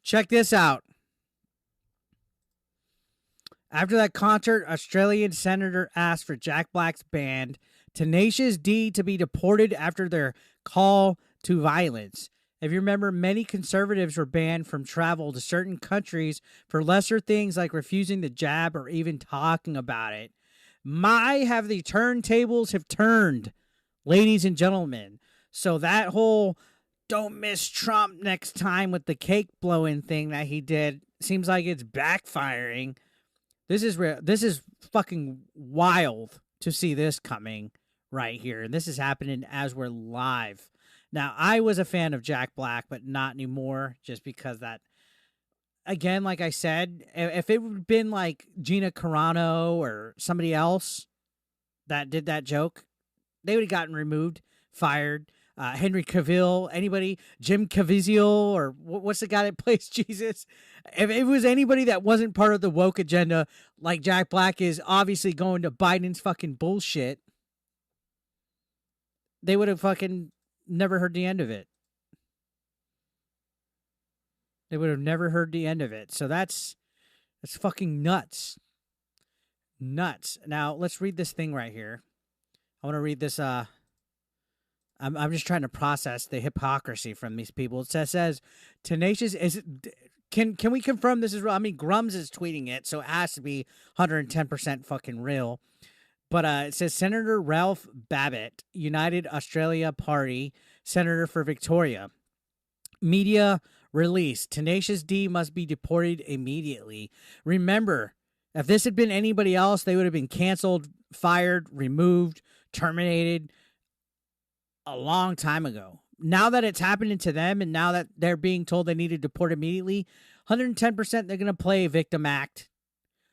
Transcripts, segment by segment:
Check this out. After that concert, Australian senator asked for Jack Black's band, Tenacious D, to be deported after their call to violence. If you remember, many conservatives were banned from travel to certain countries for lesser things like refusing the jab or even talking about it. Have the turntables have turned, ladies and gentlemen. So that whole don't miss Trump next time with the cake blowing thing that he did seems like it's backfiring. This is real. This is fucking wild to see this coming right here. And this is happening as we're live. Now, I was a fan of Jack Black, but not anymore, just because that, again, like I said, if it would have been like Gina Carano or somebody else that did that joke, they would have gotten removed, fired. Henry Cavill, anybody, Jim Caviezel, or what's the guy that plays Jesus? If it was anybody that wasn't part of the woke agenda, like Jack Black is obviously going to Biden's fucking bullshit, they would have fucking never heard the end of it. They would have never heard the end of it. So that's fucking nuts. Nuts. Now, let's read this thing right here. I want to read this, I'm just trying to process the hypocrisy from these people. It says Tenacious is. Can we confirm this is real? I mean, Grums is tweeting it, so it has to be 110% fucking real. But it says Senator Ralph Babet, United Australia Party, Senator for Victoria. Media release. Tenacious D must be deported immediately. Remember, if this had been anybody else, they would have been canceled, fired, removed, terminated a long time ago. Now that it's happening to them, and now that they're being told they need to deport immediately, 110% they're going to play victim act.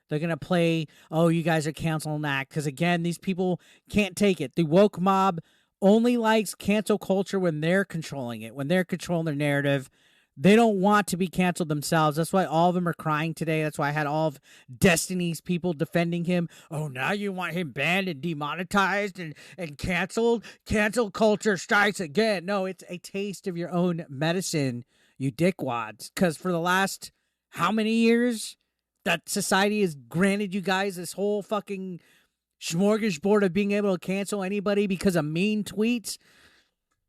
They're going to play, oh, you guys are canceling act. Because again, these people can't take it. The woke mob only likes cancel culture when they're controlling it, when they're controlling their narrative. They don't want to be canceled themselves. That's why all of them are crying today. That's why I had all of Destiny's people defending him. Oh, now you want him banned and demonetized and canceled? Cancel culture strikes again. No, it's a taste of your own medicine, you dickwads. Because for the last how many years that society has granted you guys this whole fucking smorgasbord of being able to cancel anybody because of mean tweets.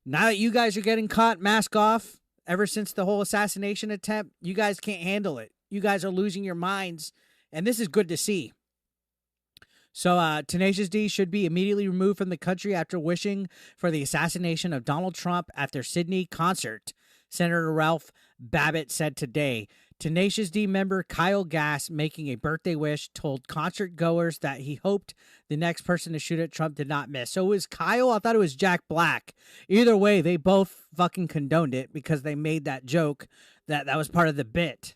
Now that you guys are getting caught, mask off, ever since the whole assassination attempt, you guys can't handle it. You guys are losing your minds, and this is good to see. So Tenacious D should be immediately removed from the country after wishing for the assassination of Donald Trump at their Sydney concert, Senator Ralph Babet said today. Tenacious D member Kyle Gass, making a birthday wish, told concert goers that he hoped the next person to shoot at Trump did not miss. So it was Kyle? I thought it was Jack Black. Either way, they both fucking condoned it because they made that joke that was part of the bit.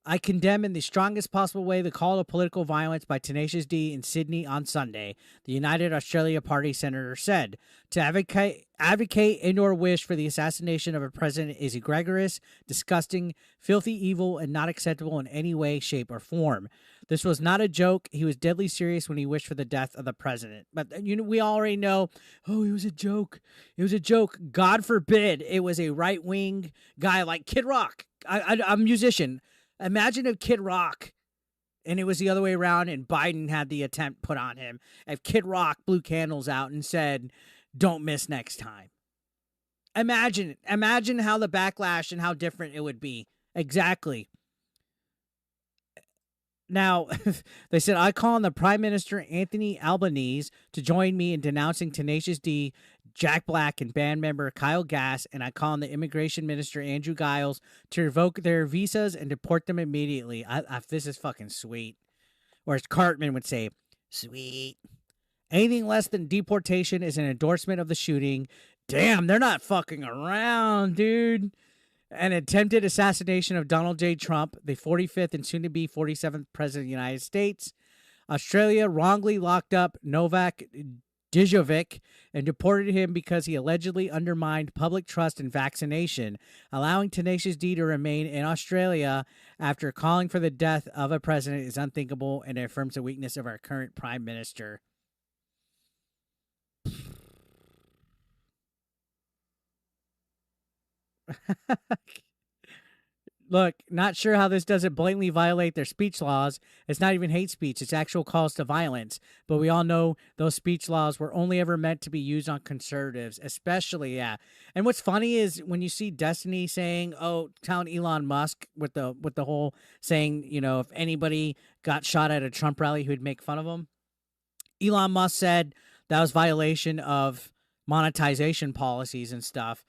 I condemn in the strongest possible way the call to political violence by Tenacious D in Sydney on Sunday, the United Australia Party senator said. To advocate and/or wish for the assassination of a president is egregious, disgusting, filthy evil, and not acceptable in any way, shape, or form. This was not a joke. He was deadly serious when he wished for the death of the president. But we already know, oh, it was a joke. It was a joke. God forbid it was a right-wing guy like Kid Rock. I'm a musician. Imagine if Kid Rock, and it was the other way around, and Biden had the attempt put on him. If Kid Rock blew candles out and said, don't miss next time. Imagine how the backlash and how different it would be. Exactly. Now, they said, I call on the Prime Minister Anthony Albanese to join me in denouncing Tenacious D, Jack Black, and band member Kyle Gass, and I call on the Immigration Minister Andrew Giles to revoke their visas and deport them immediately. This is fucking sweet. Or as Cartman would say, sweet. Anything less than deportation is an endorsement of the shooting. Damn, they're not fucking around, dude. An attempted assassination of Donald J. Trump, the 45th and soon-to-be 47th President of the United States. Australia wrongly locked up Novak Djokovic and deported him because he allegedly undermined public trust in vaccination, allowing Tenacious D to remain in Australia after calling for the death of a president is unthinkable and affirms the weakness of our current prime minister. Look, not sure how this doesn't blatantly violate their speech laws. It's not even hate speech, it's actual calls to violence. But we all know those speech laws were only ever meant to be used on conservatives, especially, yeah. And what's funny is when you see Destiny saying, oh, telling Elon Musk with the whole saying, if anybody got shot at a Trump rally, he would make fun of him. Elon Musk said that was violation of monetization policies and stuff.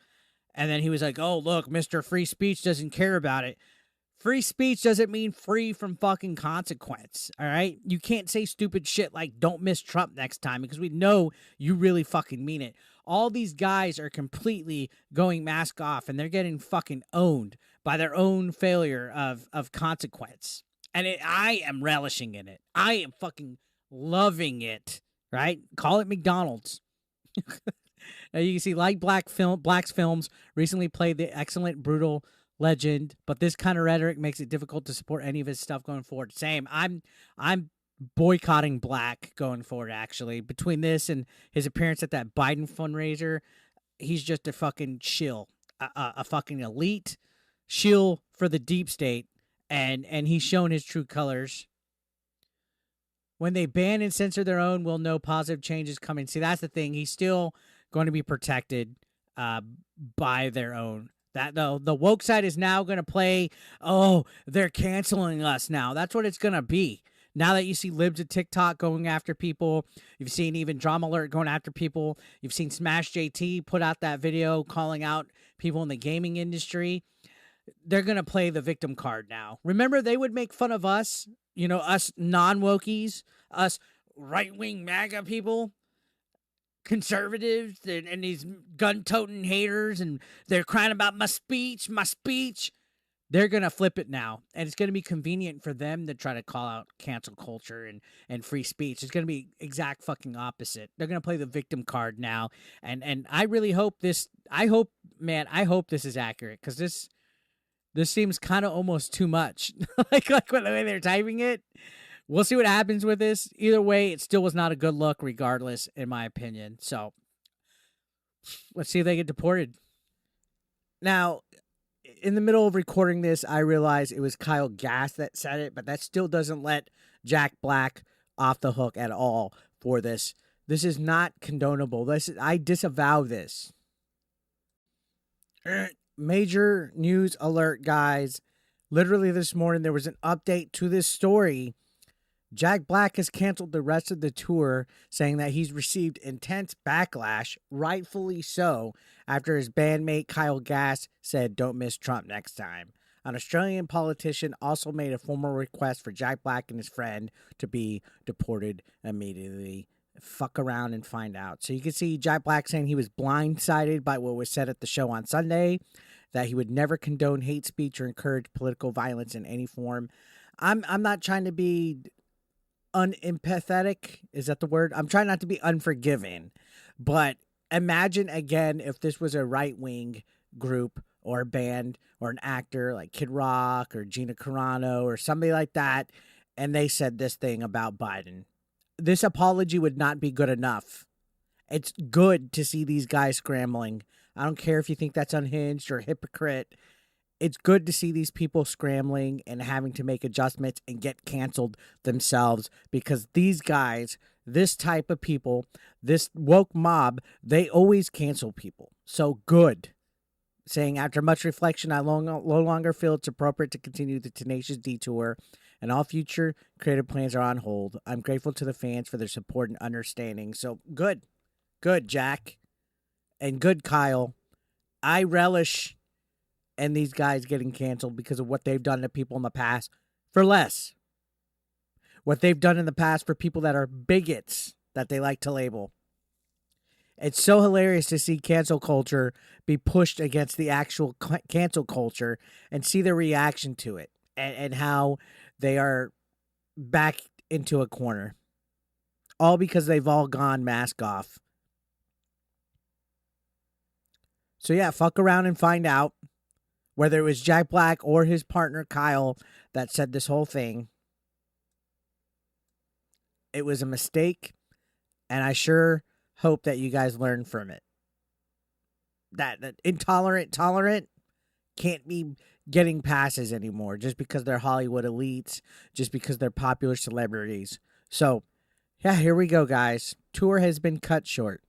And then he was like, oh, look, Mr. Free Speech doesn't care about it. Free speech doesn't mean free from fucking consequence, all right? You can't say stupid shit like don't miss Trump next time because we know you really fucking mean it. All these guys are completely going mask off and they're getting fucking owned by their own failure of consequence. And I am relishing in it. I am fucking loving it, right? Call it McDonald's. You can see like Black's films recently played the excellent brutal legend, but this kind of rhetoric makes it difficult to support any of his stuff going forward. Same. I'm boycotting Black going forward, actually. Between this and his appearance at that Biden fundraiser, he's just a fucking shill. A fucking elite shill for the deep state, and he's shown his true colors. When they ban and censor their own, we'll know positive changes coming. See, that's the thing. He's still going to be protected by their own. That the woke side is now going to play, oh, they're canceling us now. That's what it's going to be. Now that you see libs of TikTok going after people, you've seen even Drama Alert going after people. You've seen Smash JT put out that video calling out people in the gaming industry. They're going to play the victim card now. Remember, they would make fun of us, us non-wokies, us right-wing MAGA people, conservatives, and these gun-toting haters, and they're crying about my speech. They're going to flip it now, and it's going to be convenient for them to try to call out cancel culture and free speech. It's going to be exact fucking opposite. They're going to play the victim card now, and I really hope this, I hope this is accurate, because this seems kind of almost too much. like the way they're typing it. We'll see what happens with this. Either way, it still was not a good look regardless, in my opinion. So let's see if they get deported. Now, in the middle of recording this, I realized it was Kyle Gass that said it, but that still doesn't let Jack Black off the hook at all for this. This is not condonable. I disavow this. Major news alert, guys. Literally this morning, there was an update to this story. Jack Black has canceled the rest of the tour, saying that he's received intense backlash, rightfully so, after his bandmate Kyle Gass said, don't miss Trump next time. An Australian politician also made a formal request for Jack Black and his friend to be deported immediately. Fuck around and find out. So you can see Jack Black saying he was blindsided by what was said at the show on Sunday, that he would never condone hate speech or encourage political violence in any form. I'm not trying to be unempathetic. Is that the word? I'm trying not to be unforgiving. But imagine again if this was a right-wing group or a band or an actor like Kid Rock or Gina Carano or somebody like that, and they said this thing about Biden. This apology would not be good enough. It's good to see these guys scrambling. I don't care if you think that's unhinged or hypocrite. It's good to see these people scrambling and having to make adjustments and get canceled themselves, because these guys, this type of people, this woke mob, they always cancel people. So good. Saying, after much reflection, I no longer feel it's appropriate to continue the Tenacious D tour, and all future creative plans are on hold. I'm grateful to the fans for their support and understanding. So good. Good, Jack. And good, Kyle. I relish in these guys getting canceled because of what they've done to people in the past for less. What they've done in the past for people that are bigots, that they like to label. It's so hilarious to see cancel culture be pushed against the actual cancel culture and see their reaction to it, and how they are back into a corner. All because they've all gone mask off. So yeah, fuck around and find out whether it was Jack Black or his partner Kyle that said this whole thing. It was a mistake, and I sure hope that you guys learn from it. That tolerant can't be getting passes anymore just because they're Hollywood elites, just because they're popular celebrities. So, yeah, here we go, guys. Tour has been cut short.